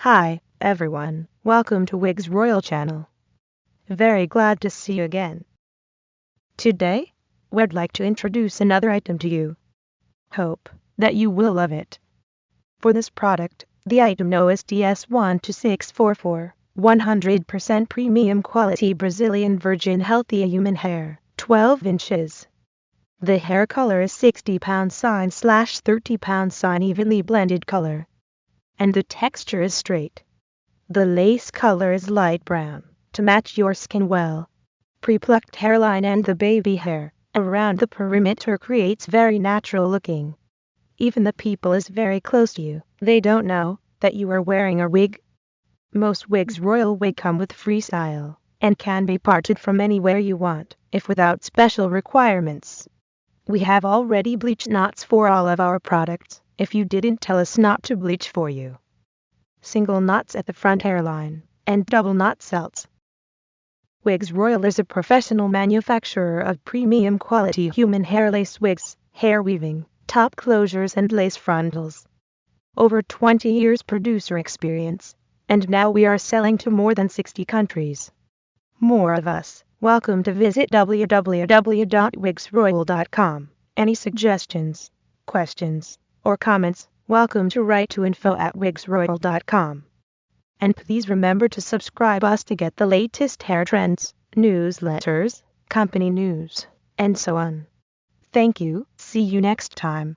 Hi, everyone. Welcome to Wigsroyal channel. Very glad to see you again. Today, we'd like to introduce another item to you. Hope that you will love it. For this product, the item known as TS-12644, 100% premium quality Brazilian virgin healthy human hair, 12 inches. The hair color is 60 /30 evenly blended color. And the texture is straight. The lace color is light brown, to match your skin well. Pre-plucked hairline and the baby hair around the perimeter creates very natural looking. Even the people is very close to you, they don't know that you are wearing a wig. Most Wigsroyal wig come with freestyle, and can be parted from anywhere you want, if without special requirements. We have already bleached knots for all of our products, if you didn't tell us not to bleach for you. Single knots at the front hairline, and double knots else. Wigsroyal is a professional manufacturer of premium quality human hair lace wigs, hair weaving, top closures and lace frontals. Over 20 years producer experience, and now we are selling to more than 60 countries. More of us. Welcome to visit www.wigsroyal.com. Any suggestions, questions, or comments, welcome to write to info@wigsroyal.com. And please remember to subscribe us to get the latest hair trends, newsletters, company news, and so on. Thank you. See you next time.